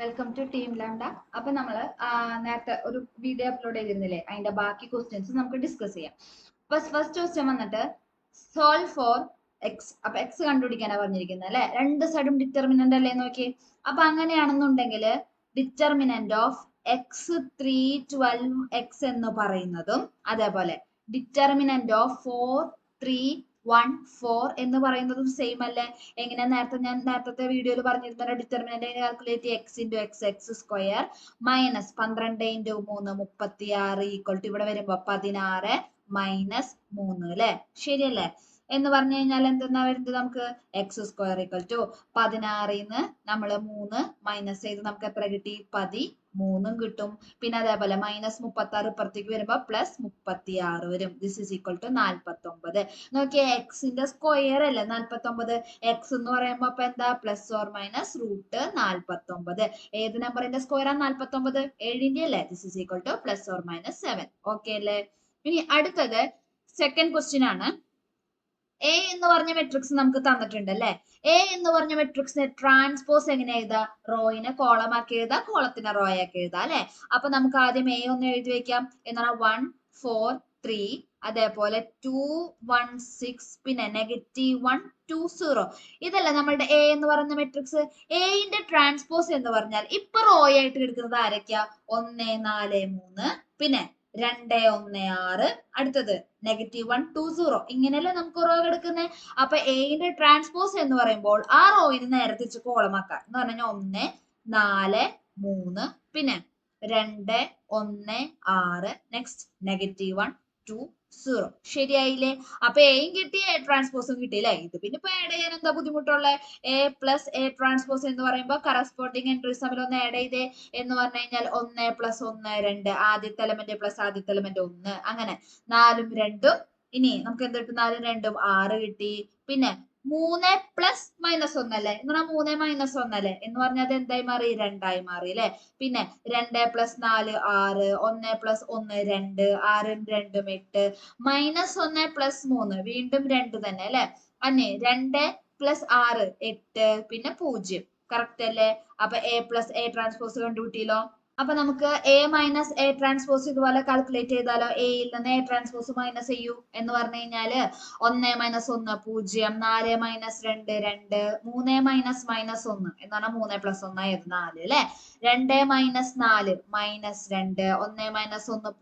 Welcome to team lambda. അപ്പൊ നമ്മള് നേരത്തെ ഒരു വീഡിയോ അപ്ലോഡ് ചെയ്തിരുന്നില്ലേ, അതിന്റെ ബാക്കി ക്വസ്റ്റ്യൻസ് നമുക്ക് ഡിസ്കസ് ചെയ്യാം. ഫസ്റ്റ് ക്വസ്റ്റ്യൻ വന്നിട്ട് സോൾവ് ഫോർ എക്സ്. അപ്പൊ എക്സ് കണ്ടുപിടിക്കാനാ പറഞ്ഞിരിക്കുന്നത് അല്ലെ. രണ്ട് സൈഡും ഡിറ്റർമിനന്റ് അല്ലേ നോക്കി. അപ്പൊ അങ്ങനെയാണെന്നുണ്ടെങ്കിൽ ഡിറ്റർമിനന്റ് ഓഫ് എക്സ് 312 എക്സ് എന്ന് പറയുന്നതും അതേപോലെ ഡിറ്റർമിനന്റ് ഓഫ് 4 3 1 4 എന്ന് പറയുന്നതും സെയിം അല്ലേ. എങ്ങനെ ഞാൻ നേരത്തെ വീഡിയോയിൽ പറഞ്ഞിരുന്ന determinant calculate X into X X square minus 12 into 3 36 equal to ഇവിടെ വരുമ്പോ 16 മൈനസ് 3 അല്ലെ. ശരിയല്ലേ? എന്ന് പറഞ്ഞു കഴിഞ്ഞാൽ എന്തെന്നാ വരുന്നത്, നമുക്ക് എക്സ് സ്ക്വയർ ഈക്വൽ ടു 16ന്ന് നമ്മൾ 3 മൈനസ് ചെയ്ത് നമുക്ക് എത്ര കിട്ടി? 13 കിട്ടും. പിന്നെ അതേപോലെ മൈനസ് 36 ഇപ്പുറത്തേക്ക് വരുമ്പോ പ്ലസ് 36 വരും. This is equal to 49. നോക്കിയേ, എക്സിന്റെ സ്ക്വയർ അല്ലേ 49. എക്സ് എന്ന് പറയുമ്പോ അപ്പൊ എന്താ? Plus or minus root 49. ഏത് നമ്പറിന്റെ സ്ക്വയർ ആണ് 49? 7ന്റെ അല്ലേ. This is equal to plus or minus 7. Okay അല്ലേ? ഇനി അടുത്തത് സെക്കൻഡ് ക്വസ്റ്റ്യൻ ആണ്. എ എന്ന് പറഞ്ഞ മെട്രിക്സ് നമുക്ക് തന്നിട്ടുണ്ട് അല്ലെ. എ എന്ന് പറഞ്ഞ മെട്രിക്സിനെ ട്രാൻസ്പോസ് എങ്ങനെ എഴുതാ? റോയിനെ കോളം ആക്കി എഴുതാ, കോളത്തിനെ റോ ആക്കി എഴുതാ അല്ലെ. അപ്പൊ നമുക്ക് ആദ്യം എ ഒന്ന് എഴുതി വെക്കാം. എന്താണ്? 1 4 3 അതേപോലെ 2 1 6 പിന്നെ -1 2 0. ഇതല്ലേ നമ്മളുടെ എ എന്ന് പറയുന്ന മെട്രിക്സ്. എന്റെ ട്രാൻസ്പോസ് എന്ന് പറഞ്ഞാൽ ഇപ്പൊ റോ ആയിട്ട് എടുക്കുന്നത് ആരൊക്കെയാ? 1 4 3 പിന്നെ 2 1 6 അടുത്തത് -1 2 0. ഇങ്ങനെയല്ലേ നമുക്ക് റോ എടുക്കുന്നത്. അപ്പൊ എന്റെ ട്രാൻസ്പോസ് എന്ന് പറയുമ്പോൾ ആ റോയിന് നേരെ തിരിച്ച് കോളമാക്കാം എന്ന് പറഞ്ഞാൽ 1 4 3 പിന്നെ 2 1 6 നെക്സ്റ്റ് -1 2 0. ശരിയായില്ലേ? അപ്പൊ എയും കിട്ടി, എ ട്രാൻസ്പോസും കിട്ടിയില്ലേ. ഇത് പിന്നെ ഇപ്പൊ ആഡ് ചെയ്യാൻ എന്താ ബുദ്ധിമുട്ടുള്ള? എ പ്ലസ് എ ട്രാൻസ്പോസ് എന്ന് പറയുമ്പോൾ കറസ്പോണ്ടിങ് എൻട്രീസ് തമ്മിൽ ഒന്ന് ആഡ് ചെയ്തേ. എന്ന് പറഞ്ഞു കഴിഞ്ഞാൽ 1 + 1 2, ആദ്യത്തെ എലമെന്റ് പ്ലസ് ആദ്യത്തെ എലമെന്റ് 1, അങ്ങനെ 4ഉം 2ഉം. ഇനി നമുക്ക് എന്ത് കിട്ടും? 4ഉം 2ഉം 6 കിട്ടി. പിന്നെ 3 പ്ലസ് മൈനസ് 1 അല്ലേ. എന്ന് പറഞ്ഞാൽ 3 - 1 അല്ലേ. എന്ന് പറഞ്ഞാൽ അത് എന്തായി മാറി? 2ആയി മാറി അല്ലെ. പിന്നെ 2 + 4 6, 1 + 1 2, 6ഉം 2ഉം 8, -1 + 3 വീണ്ടും 2 തന്നെ അല്ലെ. അന്നെ 2 + 6 8 പിന്നെ 0. കറക്റ്റ് അല്ലേ? അപ്പൊ എ പ്ലസ് എ ട്രാൻസ്പോസ് കണ്ടുപിട്ടിയല്ലോ. അപ്പൊ നമുക്ക് എ മൈനസ് എ ട്രാൻസ്പോസ് ഇതുപോലെ കാൽക്കുലേറ്റ് ചെയ്താലോ. എയിൽ നിന്ന് എ ട്രാൻസ്പോസ് മൈനസ് ചെയ്യൂ. എന്ന് പറഞ്ഞു കഴിഞ്ഞാല് 1 - 1 0, 4 - 2 2, 3 - -1 എന്ന് പറഞ്ഞാൽ 3 + 1 ആയത് 4 അല്ലെ. 2 - 4 -2, 1 - 1 0,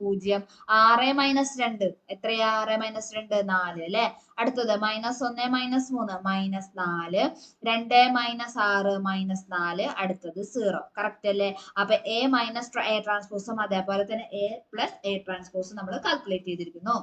6 - 2 എത്രയാ? 6 - 2 4 അല്ലെ. അടുത്തത് -1 - 3 -4, 2 - 6 -4, അടുത്തത് 0. കറക്റ്റ് അല്ലേ? അപ്പൊ എ മൈനസ് എ ട്രാൻസ്പോസും അതേപോലെ തന്നെ എ പ്ലസ് എ ട്രാൻസ്പോസും നമ്മൾ കാൽക്കുലേറ്റ് ചെയ്തിരിക്കുന്നു.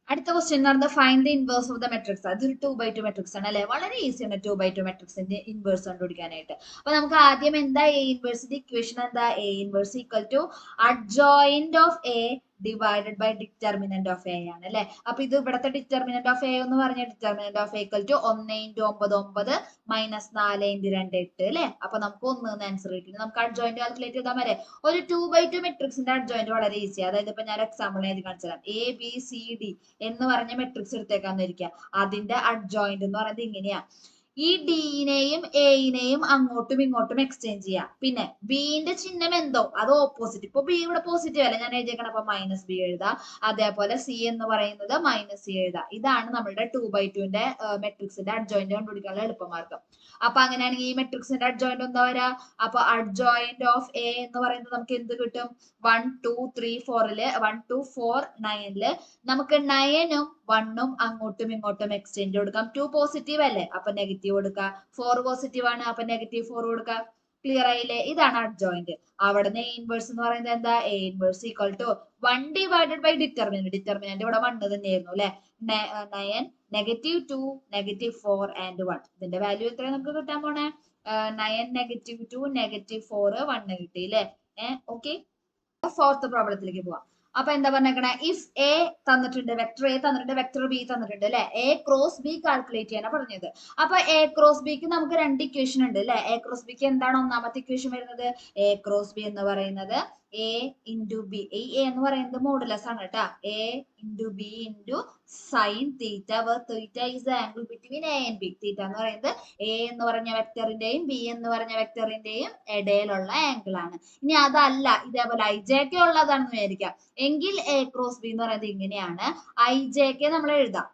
അടുത്ത ക്വസ്റ്റ്യൻ എന്ന് പറയുന്നത് find the inverse of the matrix. അതൊരു 2/2 മെട്രിക്സ് ആണ് അല്ലെ. വളരെ ഈസി ആണ് 2/2 മെട്രിക്സിന്റെ ഇൻവേഴ്സ് കണ്ടുപിടിക്കാനായിട്ട്. അപ്പൊ നമുക്ക് ആദ്യം എന്താ എ ഇൻവേഴ്സിന്റെ ഇക്വേഷൻ? എന്താ? A inverse equal to adjoint of A divided by determinant of A ആണ് അല്ലെ. അപ്പൊ ഇത് ഇവിടത്തെ ഡിറ്റർമിനന്റ് ഓഫ് എ എന്ന് പറഞ്ഞ determinant of A equal to 1 × 9 9 -4 × 2 8 അല്ലെ. അപ്പൊ നമുക്ക് 1 ആൻസർ കിട്ടി. നമുക്ക് അഡ്ജോയിന്റ് കാൽക്കുലേറ്റ് ചെയ്താൽ മതി. ഒരു 2/2 മെട്രിക്സിന്റെ അഡ്ജോയിന്റ് വളരെ ഈസി. അതായത് ഇപ്പൊ ഞാൻ എക്സാമ്പിൾ എഴുതി കാണിച്ചു തരാം. എ ബി സി ഡി എന്ന് പറഞ്ഞ മെട്രിക്സ് എടുത്തേക്കാന്നിരിക്കുക. അതിന്റെ അഡ്ജോയിന്റ് എന്ന് പറയുന്നത് ഇങ്ങനെയാ. ഈ ഡിനെയും എനെയും അങ്ങോട്ടും ഇങ്ങോട്ടും എക്സ്ചേഞ്ച് ചെയ്യാം. പിന്നെ ബിന്റെ ചിഹ്നം എന്തോ അത് ഓപ്പോസിറ്റ്. ഇപ്പൊ ബി ഇവിടെ പോസിറ്റീവ് അല്ല ഞാൻ എഴുതിയേക്കണം. അപ്പൊ -b എഴുതാം. അതേപോലെ സി എന്ന് പറയുന്നത് -c എഴുതാം. ഇതാണ് നമ്മളുടെ 2/2ന്റെ മെട്രിക്സിന്റെ അഡ്ജോയിന്റ് കണ്ടുപിടിക്കാനുള്ള എളുപ്പമാർഗം. അപ്പൊ അങ്ങനെയാണെങ്കിൽ ഈ മെട്രിക്സിന്റെ അഡ്ജോയിന്റ് എന്താ വരാ? അപ്പൊ അഡ്ജോയിന്റ് ഓഫ് എ എന്ന് പറയുന്നത് നമുക്ക് എന്ത് കിട്ടും? 1 2 3 4 1 2 4 9 നമുക്ക് 9ഉം 1ഉം അങ്ങോട്ടും ഇങ്ങോട്ടും എക്സ്ചേഞ്ച് കൊടുക്കാം. 2 പോസിറ്റീവ് അല്ലേ, അപ്പൊ നെഗറ്റീവ് കൊടുക്കാം. 4 പോസിറ്റീവ് ആണ്, അപ്പൊ -4 കൊടുക്കാം. ക്ലിയർ ആയില്ലേ? ഇതാണ് അഡ്ജോയിന്റ്. അവിടുന്ന് എ ഇൻവേഴ്സ് എന്ന് പറയുന്നത് എന്താ? A inverse equal to 1 divided by determinant. Determinant ഇവിടെ 1 തന്നെയായിരുന്നു അല്ലെ. 9 -2 -4 and 1. ഇതിന്റെ വാല്യൂ എത്രയാണ് നമുക്ക് കിട്ടാൻ പോണേ? 9 -2 -4 1 കിട്ടി അല്ലെ. ഓക്കെ. ഫോർത്ത് പ്രോബ്ലത്തിലേക്ക് പോവാം. അപ്പൊ എന്താ പറഞ്ഞേക്കണേ? ഇഫ് എ തന്നിട്ടുണ്ട്, വെക്ടർ എ തന്നിട്ടുണ്ട്, വെക്ടർ ബി തന്നിട്ടുണ്ട് അല്ലെ. എ ക്രോസ് ബി കാൽക്കുലേറ്റ് ചെയ്യാനാണ് പറഞ്ഞത്. അപ്പൊ എ ക്രോസ് ബിക്ക് നമുക്ക് 2 ഇക്വേഷൻ ഉണ്ട് അല്ലെ. എ ക്രോസ് ബിക്ക് എന്താണ് ഒന്നാമത്തെ ഇക്വേഷൻ വരുന്നത്? എ ക്രോസ് ബി എന്ന് പറയുന്നത് എ ഇൻറ്റു ബി. ഈ എ എന്ന് പറയുന്നത് മോഡുലസ് ആണ് കേട്ടാ. A into B into sine theta where theta is the angle between a and b. തീറ്റ എന്ന് പറയുന്നത് a എന്ന് പറഞ്ഞ വെക്ടറിന്റെയും b എന്ന് പറഞ്ഞ വെക്ടറിന്റെയും ഇടയിലുള്ള ആംഗിൾ ആണ്. ഇനി അതല്ല ഇതേപോലെ ijk ഉള്ളതാണെന്ന് വിചാരിക്കാം, എങ്കിൽ a ക്രോസ് b എന്ന് പറയുന്നത് ഇങ്ങനെയാണ്. ijk നമ്മൾ എഴുതാം.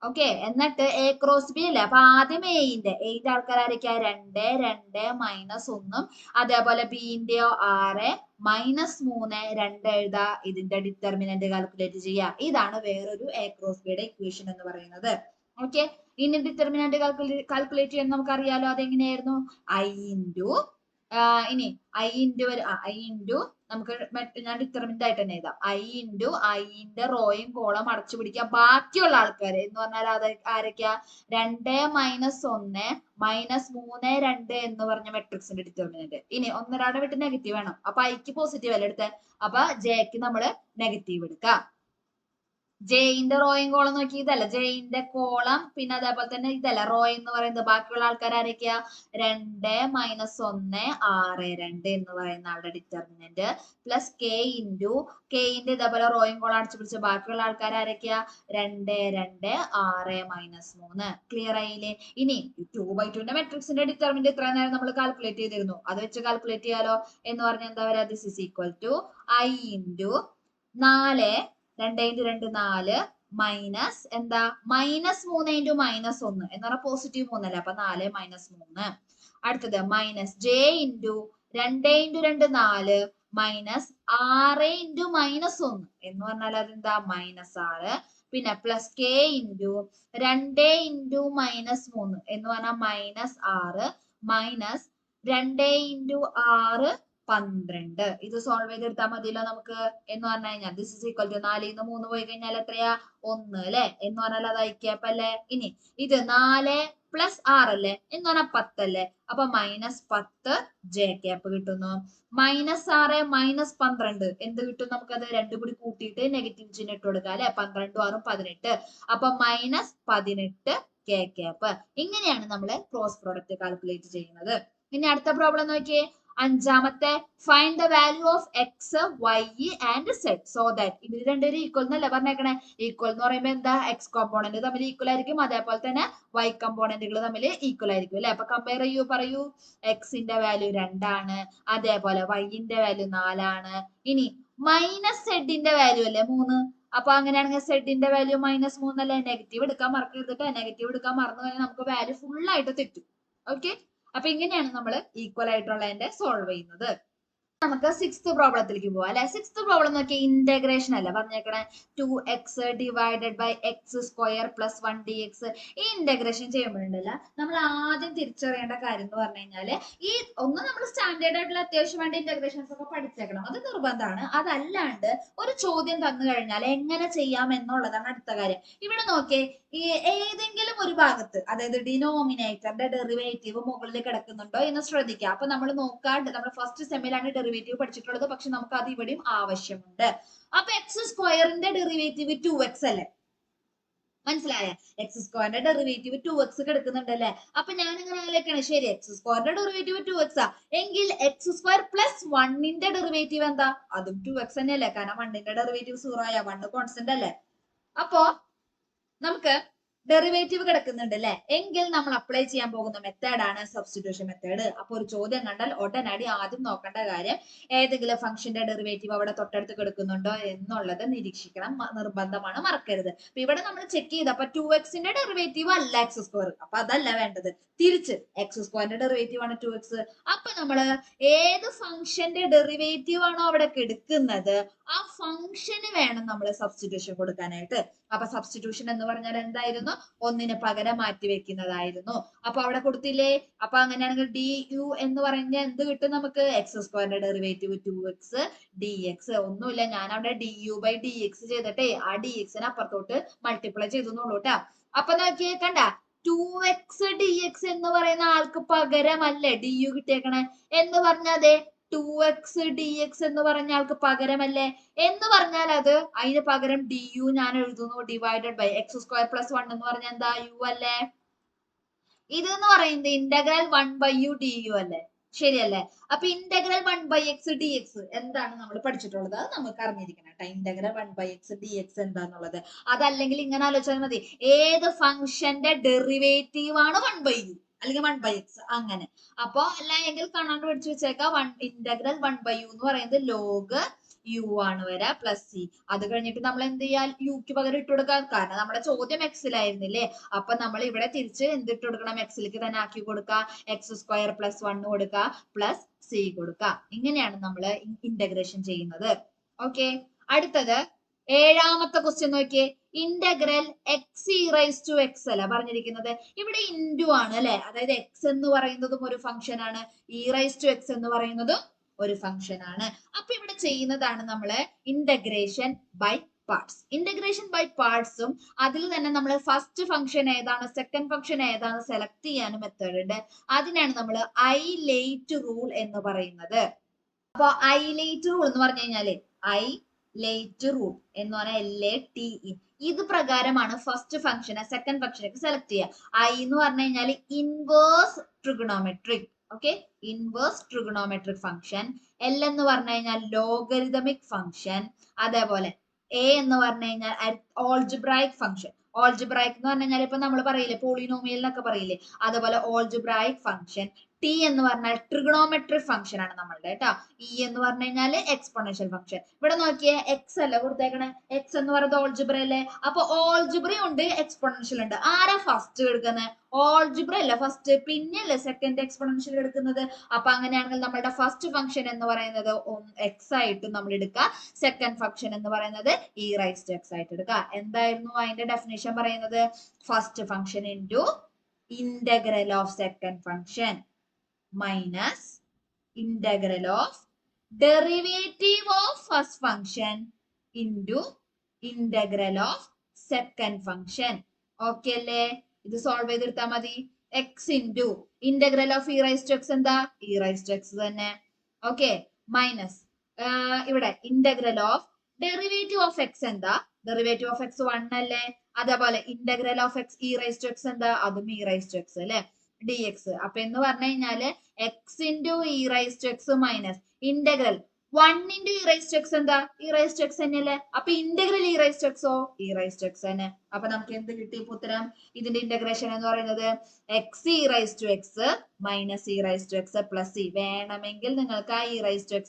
ഓക്കെ, എന്നിട്ട് എ ക്രോസ് ബി അല്ലേ, അപ്പൊ ആദ്യം എന്റെ ആൾക്കാരായിരിക്കാം 2 2 -1, അതേപോലെ ബിന്റെയോ 6 -3 2 എഴുതാ. ഇതിന്റെ ഡിറ്റർമിനന്റ് കാൽക്കുലേറ്റ് ചെയ്യാ. ഇതാണ് വേറൊരു എ ക്രോസ് ബിയുടെ ഇക്വേഷൻ എന്ന് പറയുന്നത്. ഓക്കെ, ഇനി ഡിറ്റർമിനന്റ് കാൽക്കുലേറ്റ് ചെയ്യാൻ നമുക്കറിയാലോ. അതെങ്ങനെയായിരുന്നു? ഐ ഇൻറ്റു നമുക്ക് ഞാൻ ഡിറ്റർമിനന്റ് ആയിട്ട് തന്നെ എഴുതാം. ഐന്റെ റോയും കോളം അടച്ചു പിടിക്കുക. ബാക്കിയുള്ള ആൾക്കാർ എന്ന് പറഞ്ഞാൽ അത് ആരൊക്കെയാ? 2 -1 -3 2 എന്ന് പറഞ്ഞ മെട്രിക്സിന്റെ ഡിറ്റർമിനന്റ്. ഇനി ഒന്നൊരാടെ വിട്ട് നെഗറ്റീവ് വേണം, അപ്പൊ ഐക്ക് പോസിറ്റീവ് അല്ല എടുത്തേ, അപ്പൊ ജെക്ക് നമ്മള് നെഗറ്റീവ് എടുക്കാം. ജെയിന്റെ റോയും കോളം നോക്കി, ഇതല്ല ജെയിന്റെ കോളം, പിന്നെ അതേപോലെ തന്നെ ഇതല്ല റോ എന്ന് പറയുന്നത്. ബാക്കിയുള്ള ആൾക്കാർ ആരൊക്കെയാ? 2 -1 6 2 എന്ന് പറയുന്ന ആളുടെ ഡിറ്റർമിനന്റ് പ്ലസ് കെ ഇൻറ്റു കെയിന്റെ ഇതേപോലെ റോയും കോളം അടിച്ചു പിടിച്ച് ബാക്കിയുള്ള ആൾക്കാർ ആരൊക്കെയാ? 2 2 6 -3. ക്ലിയർ ആയില്ലേ? ഇനി 2/2ന്റെ മെട്രിക്സിന്റെ ഡിറ്റർമിനന്റ് ഇത്ര നേരം നമ്മൾ കാൽക്കുലേറ്റ് ചെയ്തിരുന്നു, അത് വെച്ച് കാൽക്കുലേറ്റ് ചെയ്യാലോ. എന്ന് പറഞ്ഞാൽ എന്താ പറയാ? This is equal to i into 4 2 × 2 4 minus എന്താ? -3 × -1 എന്ന് പറഞ്ഞാൽ പോസിറ്റീവ് 3 അല്ലേ, അപ്പൊ 4 -3. അടുത്തത് മൈനസ് ജെ ഇൻറ്റു 2 × 2 4 മൈനസ് 6 × -1 എന്ന് പറഞ്ഞാൽ അതെന്താ? -6. പിന്നെ പ്ലസ് കെ ഇൻറ്റു 2 × -3 എന്ന് പറഞ്ഞാൽ -6 മൈനസ് 2 × 6 12. ഇത് സോൾവ് ചെയ്തെടുത്താൽ മതിയല്ലോ നമുക്ക്. എന്ന് പറഞ്ഞു കഴിഞ്ഞാൽ ദിസ് ഇസ് ഈക്വൽ ടു 4 ന്ന് 3 പോയി കഴിഞ്ഞാൽ എത്രയാ? 1 അല്ലെ, എന്ന് പറഞ്ഞാൽ അത് ഐക്യാപ്പ് അല്ലേ. ഇനി ഇത് 4 + 6 അല്ലേ, എന്ന് പറഞ്ഞാൽ 10 അല്ലേ, അപ്പൊ -10 ജെ ക്യാപ്പ് കിട്ടുന്നു. -6 -12 എന്ത് കിട്ടും നമുക്കത്? രണ്ടും കൂടി കൂട്ടിയിട്ട് നെഗറ്റീവ് ചിഹ്നം ഇട്ട് കൊടുക്കുക അല്ലെ. 12 6 18, അപ്പൊ -18 കെ ക്യാപ്പ്. ഇങ്ങനെയാണ് നമ്മൾ ക്രോസ് പ്രോഡക്റ്റ് കാൽക്കുലേറ്റ് ചെയ്യുന്നത്. ഇനി അടുത്ത പ്രോബ്ലം നോക്കിയേ. അഞ്ചാമത്തെ, find the value of x y and z so that. ഇവര് രണ്ടുപേരും ഈക്വൽ എന്നല്ലേ പറഞ്ഞേക്കണേ. ഈക്വൽ എന്ന് പറയുമ്പോൾ എന്താ? എക്സ് കോമ്പോണന്റ് തമ്മിൽ ഈക്വൽ ആയിരിക്കും, അതേപോലെ തന്നെ വൈ കമ്പോണന്റുകൾ തമ്മിൽ ഈക്വൽ ആയിരിക്കും അല്ലെ. അപ്പൊ കമ്പയർ പറയൂ. എക്സിന്റെ വാല്യൂ 2 ആണ്, അതേപോലെ വൈന്റെ വാല്യൂ 4 ആണ്. ഇനി മൈനസ് സെഡിന്റെ വാല്യൂ അല്ലേ 3. അപ്പൊ അങ്ങനെയാണെങ്കിൽ സെഡിന്റെ വാല്യൂ -3 അല്ലേ. നെഗറ്റീവ് എടുക്കാൻ മറക്കരുത്. നെഗറ്റീവ് എടുക്കാൻ മറന്നു കഴിഞ്ഞാൽ നമുക്ക് വാല്യൂ ഫുൾ ആയിട്ട് തെറ്റും. ഓക്കെ, അപ്പൊ ഇങ്ങനെയാണ് നമ്മൾ ഈക്വൽ ആയിട്ടുള്ളതിന്റെ സോൾവ് ചെയ്യുന്നത്. നമുക്ക് 6th പ്രോബ്ലത്തിലേക്ക് പോവാം അല്ലെ. 6th പ്രോബ്ലം നോക്കിയാൽ ഇന്റഗ്രേഷൻ അല്ല പറഞ്ഞേക്കണേ. 2x divided by x square plus 1 dx. ഈ ഇന്റഗ്രേഷൻ ചെയ്യുമ്പോഴുണ്ടല്ല നമ്മൾ ആദ്യം തിരിച്ചറിയേണ്ട കാര്യം എന്ന് പറഞ്ഞു കഴിഞ്ഞാല് ഈ ഒന്ന് നമ്മൾ സ്റ്റാൻഡേർഡ് ആയിട്ടുള്ള അത്യാവശ്യം വേണ്ട ഇന്റഗ്രേഷൻസ് ഒക്കെ പഠിച്ചേക്കണം, അത് നിർബന്ധമാണ്. അതല്ലാണ്ട് ഒരു ചോദ്യം തന്നു കഴിഞ്ഞാൽ എങ്ങനെ ചെയ്യാം എന്നുള്ളതാണ് അടുത്ത കാര്യം. ഇവിടെ നോക്കിയേ, ഈ ഏതെങ്കിലും ഒരു ഭാഗത്ത്, അതായത് ഡിനോമിനേറ്ററിന്റെ ഡെറിവേറ്റീവ് മുകളിൽ കിടക്കുന്നുണ്ടോ എന്ന് ശ്രദ്ധിക്കുക. അപ്പൊ നമ്മൾ നോക്കാണ്ട് നമ്മൾ ഫസ്റ്റ് സെമ്മിലാണ് ഡെറിവേറ്റീവ് പഠിച്ചിട്ടുള്ളത്, പക്ഷെ നമുക്ക് അത് ഇവിടെയും ആവശ്യമുണ്ട്. അപ്പൊ എക്സ് സ്ക്വയറിന്റെ ഡെറിവേറ്റീവ് 2x അല്ലേ, മനസ്സിലായ? എക്സ് സ്ക്വയറിന്റെ ഡെറിവേറ്റീവ് 2x കിടക്കുന്നുണ്ടല്ലേ. അപ്പൊ ഞാൻ ഇങ്ങനെ ആലോചിക്കണം, ശരി എക്സ് സ്ക്വയറിന്റെ ഡെറിവേറ്റീവ് 2x ആ എങ്കിൽ എക്സ് സ്ക്വയർ പ്ലസ് 1ന്റെ ഡെറിവേറ്റീവ് എന്താ? അതും 2x തന്നെയല്ലേ, കാരണം 1ന്റെ ഡെറിവേറ്റീവ് 0 ആയ 1 കോൺസ്റ്റന്റ് അല്ലേ. അപ്പോ നമുക്ക് ഡെറിവേറ്റീവ് കിടക്കുന്നുണ്ട് അല്ലെ, എങ്കിൽ നമ്മൾ അപ്ലൈ ചെയ്യാൻ പോകുന്ന മെത്തേഡാണ് സബ്സ്റ്റിറ്റ്യൂഷൻ മെത്തേഡ്. അപ്പൊ ഒരു ചോദ്യം കണ്ടാൽ ഉടനടി ആദ്യം നോക്കേണ്ട കാര്യം ഏതെങ്കിലും ഫംഗ്ഷന്റെ ഡെറിവേറ്റീവ് അവിടെ തൊട്ടടുത്ത് കിടക്കുന്നുണ്ടോ എന്നുള്ളത് നിരീക്ഷിക്കണം, നിർബന്ധമാണ്, മറക്കരുത്. അപ്പൊ ഇവിടെ നമ്മൾ ചെക്ക് ചെയ്ത് അപ്പൊ 2xന്റെ ഡെറിവേറ്റീവ് അല്ല എക്സ് സ്ക്വയർ, അപ്പൊ അതല്ല വേണ്ടത്, തിരിച്ച് എക്സ് സ്ക്വയറിന്റെ ഡെറിവേറ്റീവ് ആണ് 2x. അപ്പൊ നമ്മള് ഏത് ഫംഗ്ഷന്റെ ഡെറിവേറ്റീവ് ആണോ അവിടെ കിടക്കുന്നത് ആ ഫംഗ്ഷന് വേണം നമ്മൾ സബ്സ്റ്റിറ്റ്യൂഷൻ കൊടുക്കാനായിട്ട്. അപ്പൊ സബ്സ്റ്റിറ്റ്യൂഷൻ എന്ന് പറഞ്ഞാൽ എന്തായിരുന്നു? ഒന്നിന് പകരം മാറ്റി വെക്കുന്നതായിരുന്നു. അപ്പൊ അവിടെ കൊടുത്തില്ലേ. അപ്പൊ അങ്ങനെയാണെങ്കിൽ ഡി യു എന്ന് പറഞ്ഞാൽ എന്ത് കിട്ടും നമുക്ക്? എക്സ് സ്ക്വയറിന്റെ ഡെറിവേറ്റീവ് 2x dx. ഒന്നുമില്ല, ഞാൻ അവിടെ du/dx ചെയ്തിട്ടേ ആ dxനെ അപ്പുറത്തോട്ട് മൾട്ടിപ്ലൈ ചെയ്തെന്നുള്ളൂ കേട്ടാ. അപ്പൊ നോക്കിയേ, കണ്ട 2x dx എന്ന് പറയുന്ന ആൾക്ക് പകരമല്ലേ du കിട്ടിയേക്കണേ. എന്ന് പറഞ്ഞാൽ 2x dx എന്ന് പറഞ്ഞ ആൾക്ക് പകരമല്ലേ. എന്ന് പറഞ്ഞാൽ അത് അതിന് പകരം du ഞാൻ എഴുതുന്നു divided by x square plus 1 എന്ന് പറഞ്ഞാൽ എന്താ? u അല്ലേ. ഇത് എന്ന് പറയുന്നത് ഇന്റഗ്രൽ 1/u du അല്ലേ. ശരിയല്ലേ? അപ്പൊ ഇന്റഗ്രൽ 1/x dx എന്താണ് നമ്മൾ പഠിച്ചിട്ടുള്ളത്? അത് നമുക്ക് അറിഞ്ഞിരിക്കണം കേട്ടോ. ഇന്റഗ്രൽ 1/x dx എന്താന്നുള്ളത്. അതല്ലെങ്കിൽ ഇങ്ങനെ ആലോചിച്ചാൽ മതി, ഏത് ഫംഗ്ഷന്റെ ഡെറിവേറ്റീവ് ആണ് 1/u അല്ലെങ്കിൽ 1/x അങ്ങനെ. അപ്പൊ അല്ല എങ്കിൽ കാണാണ്ട് പഠിച്ചു വെച്ചേക്കാം. ഇന്റഗ്രൽ 1/u എന്ന് പറയുന്നത് ലോഗ് u ആണ് വരാ പ്ലസ് സി. അത് കഴിഞ്ഞിട്ട് നമ്മൾ എന്ത് ചെയ്യാ, യുക്ക് പകരം ഇട്ട് കൊടുക്കാം. കാരണം നമ്മുടെ ചോദ്യം എക്സിലായിരുന്നില്ലേ. അപ്പൊ നമ്മൾ ഇവിടെ തിരിച്ച് എന്തിട്ട് കൊടുക്കണം, എക്സിലേക്ക് തന്നെ ആക്കി കൊടുക്കുക. x² + 1 കൊടുക്കുക പ്ലസ് സി കൊടുക്കുക. ഇങ്ങനെയാണ് നമ്മൾ ഇന്റഗ്രേഷൻ ചെയ്യുന്നത്. ഓക്കെ, അടുത്തത് 7ാമത്തെ ക്വസ്റ്റ്യൻ നോക്കിയേ. ഇന്റഗ്രൽ x അല്ല പറഞ്ഞിരിക്കുന്നത്, ഇവിടെ ഇൻറ്റു ആണ് അല്ലെ. അതായത് x എന്ന് പറയുന്നതും ഒരു ഫംഗ്ഷൻ ആണ്, x എന്ന് പറയുന്നതും ഒരു ഫംഗ്ഷൻ ആണ്. അപ്പൊ ഇവിടെ ചെയ്യുന്നതാണ് നമ്മള് integration by parts. Integration by പാർട്സും അതിൽ തന്നെ നമ്മൾ ഫസ്റ്റ് ഫംഗ്ഷൻ ഏതാണ് സെക്കൻഡ് ഫംഗ്ഷൻ ഏതാണ് സെലക്ട് ചെയ്യാനും മെത്തേഡ് ഉണ്ട്. അതിനാണ് നമ്മൾ ഐലേറ്റ് റൂൾ എന്ന് പറയുന്നത്. അപ്പൊ ഐലേറ്റ് റൂൾ എന്ന് പറഞ്ഞു കഴിഞ്ഞാല് ഐലേറ്റ് റൂൾ എന്ന് പറഞ്ഞാൽ LATE. ഇത് പ്രകാരമാണ് ഫസ്റ്റ് ഫംഗ്ഷനെ സെക്കൻഡ് ഫംഗ്ഷനൊക്കെ സെലക്ട് ചെയ്യുക. ഐ എന്ന് പറഞ്ഞു കഴിഞ്ഞാൽ inverse trigonometric. Okay, inverse trigonometric function. L എന്ന് പറഞ്ഞു കഴിഞ്ഞാൽ ലോഗരിതമിക് ഫംഗ്ഷൻ. അതേപോലെ എ എന്ന് പറഞ്ഞു കഴിഞ്ഞാൽ ഓൾജിബ്രായിക് ഫംഗ്ഷൻ. ഓൾജിബ്രായിക് എന്ന് പറഞ്ഞു കഴിഞ്ഞാൽ ഇപ്പൊ നമ്മൾ പറയില്ലേ പോളിനോമിയൽ എന്നൊക്കെ പറയില്ലേ, അതുപോലെ ഓൾജിബ്രായിക് ഫംഗ്ഷൻ. ടി എന്ന് പറഞ്ഞാൽ ട്രിഗണോമെട്രിക് ഫംഗ്ഷൻ ആണ് നമ്മളുടെ കേട്ടോ. ഇ എന്ന് പറഞ്ഞു കഴിഞ്ഞാൽ എക്സ്പോണൻഷ്യൽ ഫംഗ്ഷൻ. ഇവിടെ നോക്കിയേ എക്സ് അല്ല കൊടുത്തേക്കണേ, എക്സ് എന്ന് പറയുന്നത് ഓൾജിബ്ര അല്ലേ. അപ്പൊ ഓൾജിബ്ര ഉണ്ട് എക്സ്പോണൻഷ്യൽ ഉണ്ട്. ആരാ ഫസ്റ്റ് എടുക്കുന്നത്? ഓൾജിബ്ര അല്ല ഫസ്റ്റ്, പിന്നെയല്ലേ സെക്കൻഡ് എക്സ്പോണൻഷ്യൽ എടുക്കുന്നത്. അപ്പൊ അങ്ങനെയാണെങ്കിൽ നമ്മളുടെ ഫസ്റ്റ് ഫംഗ്ഷൻ എന്ന് പറയുന്നത് എക്സ് ആയിട്ട് നമ്മൾ എടുക്കുക, സെക്കൻഡ് ഫംഗ്ഷൻ എന്ന് പറയുന്നത് e⁻x ആയിട്ട് എടുക്കുക. എന്തായിരുന്നു അതിന്റെ ഡെഫിനിഷൻ പറയുന്നത്? First function into integral of second function minus integral of derivative of first function into integral of second function. Okay അല്ലേ? ഇത് സോൾവ് ചെയ്തെടുത്താൽ മതി. X into integral of e⁻x എന്താ? e⁻x തന്നെ. ഓക്കെ, മൈനസ് ഇവിടെ integral of derivative of X എന്താ? Derivative of X 1 അല്ലേ. അതേപോലെ ഇന്റഗ്രൽ ഓഫ് e⁻x എന്താ? അതും e⁻x അല്ലെ, dx. അപ്പൊ എന്ന് പറഞ്ഞു കഴിഞ്ഞാല് X into e⁻x minus integral 1 into e⁻x എന്താ? e⁻x തന്നെയല്ലേ. അപ്പൊ ഇന്റഗ്രൽ e⁻xോ e⁻x തന്നെ. അപ്പൊ നമുക്ക് എന്ത് കിട്ടി ഉത്തരം? ഇതിന്റെ ഇന്റഗ്രേഷൻ എന്ന് പറയുന്നത് x minus e⁻x plus C. വേണമെങ്കിൽ നിങ്ങൾക്ക് ആ e⁻x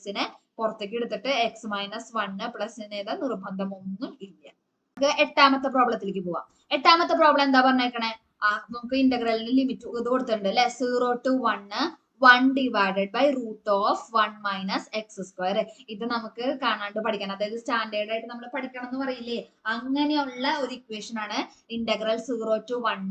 പുറത്തേക്ക് എടുത്തിട്ട് x മൈനസ് 1 പ്ലസ് എഴുതാൻ നിർബന്ധമൊന്നും ഇല്ല. 8ാമത്തെ പ്രോബ്ലത്തിലേക്ക് പോവാം. 8ാമത്തെ പ്രോബ്ലം എന്താ പറഞ്ഞേക്കണേ? നമുക്ക് ഇന്റഗ്രലിന് ലിമിറ്റ് ഇത് കൊടുത്തിട്ടുണ്ട് അല്ലെ. 0 to 1 1 divided by root of 1 minus x². ഇത് നമുക്ക് കാണാണ്ട് പഠിക്കണം. അതായത് സ്റ്റാൻഡേർഡ് ആയിട്ട് നമ്മൾ പഠിക്കണം എന്ന് പറയില്ലേ, അങ്ങനെയുള്ള ഒരു ഇക്വേഷൻ ആണ് integral 0 to 1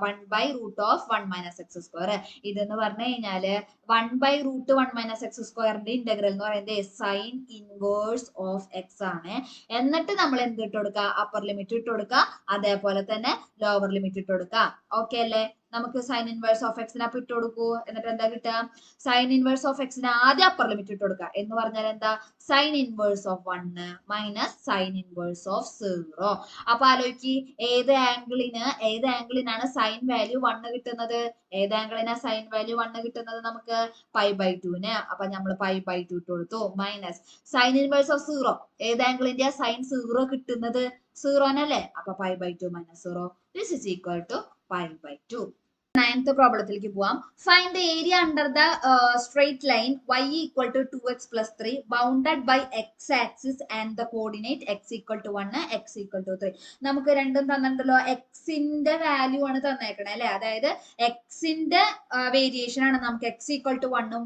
1 by root of 1 minus x². ഇതെന്ന് പറഞ്ഞു കഴിഞ്ഞാല് 1 by root 1 minus x² integral എന്ന് പറയുന്നത് സൈൻ ഇൻവേഴ്സ് ഓഫ് എക്സ് ആണ്. എന്നിട്ട് നമ്മൾ എന്ത് ഇട്ട് കൊടുക്കുക? അപ്പർ ലിമിറ്റ് ഇട്ട് കൊടുക്കുക, അതേപോലെ തന്നെ ലോവർ ലിമിറ്റ് ഇട്ട് കൊടുക്കുക. ഓക്കെ അല്ലേ? നമുക്ക് സൈൻ ഇൻവേഴ്സ് ഓഫ് എക്സിനെ ഇട്ട് കൊടുക്കൂ. എന്നിട്ട് എന്താ കിട്ടുക? സൈൻ ഇൻവേഴ്സ് ഓഫ് എക്സിന് ആദ്യം അപ്പർ ലിമിറ്റ് ഇട്ട് കൊടുക്കുക. എന്ന് പറഞ്ഞാൽ എന്താ? Sine inverse of 1 minus sine inverse of 0. അപ്പൊ ആലോചിക്ക്, ഏത് ആംഗിളിനാണ് സൈൻ വാല്യൂ 1 കിട്ടുന്നത്? ഏത് ആംഗിളിനാ സൈൻ വാല്യൂ 1 കിട്ടുന്നത്? നമുക്ക് π/2ന്. അപ്പൊ നമ്മൾ π/2 ഇട്ട് കൊടുത്തു. മൈനസ് സൈൻ ഇൻവേഴ്സ് ഓഫ് 0, ഏത് ആംഗിളിന്റെ സൈൻ 0 കിട്ടുന്നത്? 0 അല്ലേ. അപ്പൊ π/2 minus 0 this is equal to π/2. 9th പ്രോബ്ലത്തിലേക്ക് പോവാം. Find the area under the straight line y equal to 2x plus 3 bounded by x axis and the coordinate x equal to 1 x equal to 3. നമുക്ക് രണ്ടും തന്നിട്ടുണ്ടല്ലോ. എക്സിന്റെ value ആണ് തന്നേക്കണേ അല്ലെ. അതായത് എക്സിന്റെ variation ആണ് നമുക്ക് x equal to 1ഉം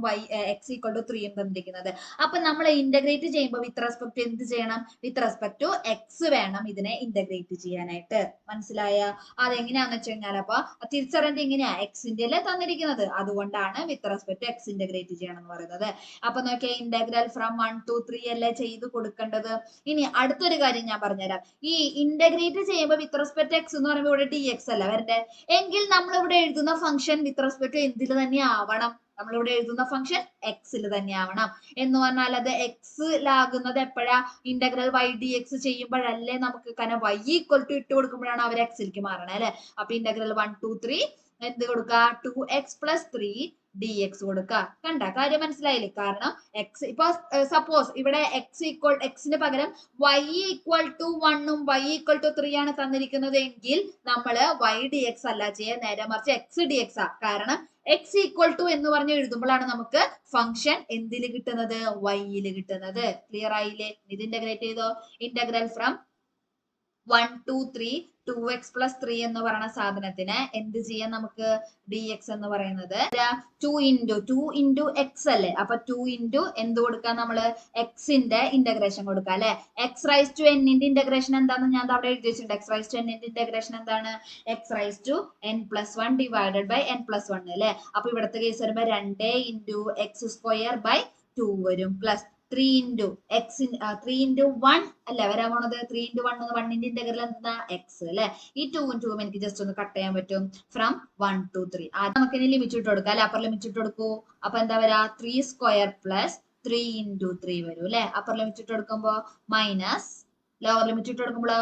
x equal to 3ഉം തന്നിരിക്കുന്നത്. അപ്പൊ നമ്മൾ ഇന്റഗ്രേറ്റ് ചെയ്യുമ്പോൾ വിത്ത് റെസ്പെക്ട് എന്ത് ചെയ്യണം? വിത്ത് റെസ്പെക്ട് ടു എക്സ് വേണം ഇതിനെ ഇന്റഗ്രേറ്റ് ചെയ്യാനായിട്ട്. മനസ്സിലായ? അതെങ്ങനെയാന്ന് വെച്ച് കഴിഞ്ഞാൽ അപ്പൊ തിരിച്ചറിയേണ്ട ഇങ്ങനെയാ, എക്സിന്റെ അല്ലേ തന്നിരിക്കുന്നത്, അതുകൊണ്ടാണ് with respect to x integrate ചെയ്യണം എന്ന് പറയുന്നത്. അപ്പൊ നോക്കിയാൽ ഇന്റഗ്രൽ ഫ്രം 1 to 3 അല്ലേ ചെയ്ത് കൊടുക്കേണ്ടത്. ഇനി അടുത്തൊരു കാര്യം ഞാൻ പറഞ്ഞുതരാം. ഈ ഇന്റഗ്രേറ്റ് ചെയ്യുമ്പോൾ വിത്ത് റെസ്പെക്ട് ടു എക്സ് എന്ന് പറയുമ്പോൾ ഇവിടെ dx അല്ല വരണ്ടേ, എങ്കിൽ നമ്മൾ ഇവിടെ എഴുതുന്ന ഫംഗ്ഷൻ വിത്ത് റെസ്പെക്ട് ടു എന്തിൽ തന്നെ ആവണം? നമ്മളിവിടെ എഴുതുന്ന ഫംഗ്ഷൻ എക്സിൽ തന്നെ ആവണം. എന്ന് പറഞ്ഞാൽ അത് എക്സിലാകുന്നത് എപ്പോഴാ? ഇന്റഗ്രൽ y/dx ചെയ്യുമ്പോഴല്ലേ നമുക്ക് കാരണം y ഈക്വൽ ടു ഇട്ട് കൊടുക്കുമ്പോഴാണ് അവർ എക്സിലേക്ക് മാറണേ അല്ലെ. അപ്പൊ ഇന്റഗ്രൽ 1 to 3 എന്ത് കൊടുക്കുക? 2x plus 3 ഡി എക്സ് കൊടുക്കുക. കണ്ട കാര്യം മനസ്സിലായില്ലേ? കാരണം എക്സ് ഇപ്പൊ സപ്പോസ് ഇവിടെ എക്സിന് പകരം y ഈക്വൽ ടു 1ഉം y ഈക്വൽ ടു 3 ആണ് തന്നിരിക്കുന്നത് എങ്കിൽ നമ്മള് y ഡി എക്സ് അല്ല ചെയ്യാൻ, നേരെ മറിച്ച് എക്സ് ഡി എക്സ് ആ. കാരണം എക്സ് ഈക്വൽ ടു എന്ന് പറഞ്ഞ് എഴുതുമ്പോഴാണ് നമുക്ക് ഫംഗ്ഷൻ എന്തില് കിട്ടുന്നത്? വൈയില് കിട്ടുന്നത്. ക്ലിയർ ആയില്ലേ? ഇത് ഇന്റഗ്രേറ്റ് ചെയ്തോ. Integral from 1 to 3 2x plus 3 എന്ന് പറയുന്ന സാധനത്തിന് എന്ത് ചെയ്യാം നമുക്ക്? dx എന്ന് പറയുന്നത് 2 into x അല്ലേ? അപ്പൊ 2 into എന്ത് കൊടുക്കാം നമ്മള്? x ന്റെ ഇന്റഗ്രേഷൻ കൊടുക്കാം അല്ലെ? x റൈസ് ടു n ന്റെ ഇന്റഗ്രേഷൻ എന്താണെന്ന് ഞാൻ അവിടെ എഴുതി വെച്ചിട്ടുണ്ട്. x റൈസ് ടു n ന്റെ ഇന്റഗ്രേഷൻ എന്താണ്? x raise to n plus 1 divided by n plus 1 അല്ലെ? അപ്പൊ ഇവിടുത്തെ കേസ് വരുമ്പോ 2 into x square by 2 വരും പ്ലസ് 3 into x 3 into 1 അല്ലെ വരാൻ പോണത്? 3 into 1 1ന്റെ ഇന്റഗ്രൽ എന്താ? x അല്ലെ? ഈ 2ഉം 2ഉം എനിക്ക് ജസ്റ്റ് ഒന്ന് കട്ട് ചെയ്യാൻ പറ്റും. ഫ്രം 1 to 3 നമുക്ക് ഇനി ലിമിറ്റ് ഇട്ട് കൊടുക്കാം അല്ലെ? അപ്പർ ലിമിറ്റ് ഇട്ട് കൊടുക്കൂ. അപ്പൊ എന്താ വരാ? 3 സ്ക്വയർ പ്ലസ് 3 into 3 വരും അല്ലെ? അപ്പർ ലിമിറ്റ് ഇട്ട് കൊടുക്കുമ്പോ മൈനസ് ലോവർ ലിമിറ്റ് ഇട്ട് കൊടുക്കുമ്പോൾ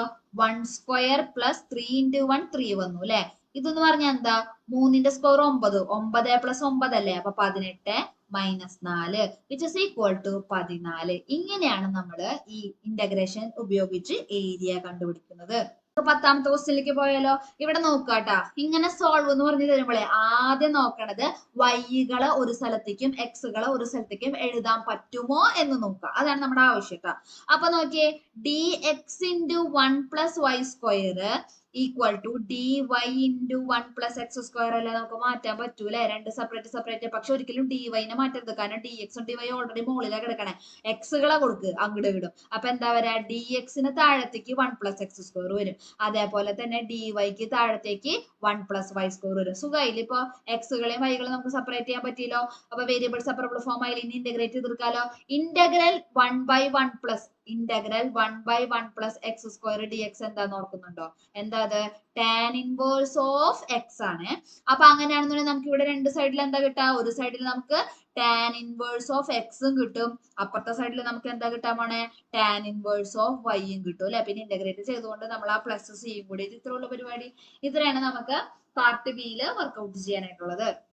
1 സ്ക്വയർ പ്ലസ് 3 into 1 3 വന്നു അല്ലെ? ഇതെന്ന് പറഞ്ഞാൽ എന്താ? 3ന്റെ സ്ക്വയർ 9 9 പ്ലസ് 9 അല്ലേ? അപ്പൊ 18 minus 4 which is equal to 14. ഇങ്ങനെയാണ് നമ്മൾ ഈ ഇന്റഗ്രേഷൻ ഉപയോഗിച്ച് ഏരിയ കണ്ടുപിടിക്കുന്നത്. 10ാമത്തെ ക്വസ്റ്റ്യനിലേക്ക് പോയാലോ? ഇവിടെ നോക്കാട്ടാ. ഇങ്ങനെ സോൾവ് എന്ന് പറഞ്ഞു തരുമ്പോഴേ ആദ്യം നോക്കണത് വൈകളെ ഒരു സ്ഥലത്തേക്കും എക്സുകളെ ഒരു സ്ഥലത്തേക്കും എഴുതാൻ പറ്റുമോ എന്ന് നോക്കുക. അതാണ് നമ്മുടെ ആവശ്യം ട്ടാ. അപ്പൊ നോക്കിയേ, d x into 1 plus y square equal to d y into 1 plus x square അല്ല നമുക്ക് മാറ്റാൻ പറ്റൂലേ? രണ്ട് സെപ്പറേറ്റ്. പക്ഷെ ഒരിക്കലും ഡി വൈനെ മാറ്റരുത്. കാരണം ഡി എക്സും ഡി വൈ ഓൾറെഡി മുകളിലാണ് കിടക്കണേ. എക്സുകളെ കൊടുക്ക് അങ്ങോട്ട് വിടും. അപ്പൊ എന്താ വരാ? ഡി എക്സിന് താഴത്തേക്ക് 1 പ്ലസ് എക്സ് സ്ക്വയർ വരും. അതേപോലെ തന്നെ ഡി വൈക്ക് താഴത്തേക്ക് 1 പ്ലസ് വൈ സ്ക്വയർ വരും. സുഖമായില്ല? ഇപ്പൊ എക്സുകളെയും വൈകളെയും നമുക്ക് സെപ്പറേറ്റ് ചെയ്യാൻ പറ്റിയല്ലോ. അപ്പൊ വേരിയബിൾ സെപ്പറബിൾ ഫോം ആയി ഇനി ഇന്റഗ്രേറ്റ് ചെയ്തെടുക്കാലോ. Integral 1/1 plus integral 1/1 plus x square d x എന്താന്ന് ഓർക്കുന്നുണ്ടോ? എന്താ അത്? ടാൻ ഇൻവേഴ്സ് ഓഫ് എക്സ് ആണ്. അപ്പൊ അങ്ങനെയാണെന്നുണ്ടെങ്കിൽ നമുക്ക് ഇവിടെ രണ്ട് സൈഡിൽ എന്താ കിട്ടുക? ഒരു സൈഡിൽ നമുക്ക് ടാൻ ഇൻവേഴ്സ് ഓഫ് എക്സും കിട്ടും, അപ്പുറത്തെ സൈഡിൽ നമുക്ക് എന്താ കിട്ടാൻ പോണേ? ടാൻ ഇൻവേഴ്സ് ഓഫ് വൈയും കിട്ടും അല്ലെ? പിന്നെ ഇന്റഗ്രേറ്റ് ചെയ്തുകൊണ്ട് നമ്മൾ ആ പ്ലസ് സിയും കൂടി, ഇത്രയുള്ള പരിപാടി. ഇത്രയാണ് നമുക്ക് പാർട്ട് ബിയിൽ വർക്ക്ഔട്ട് ചെയ്യാനായിട്ടുള്ളത്.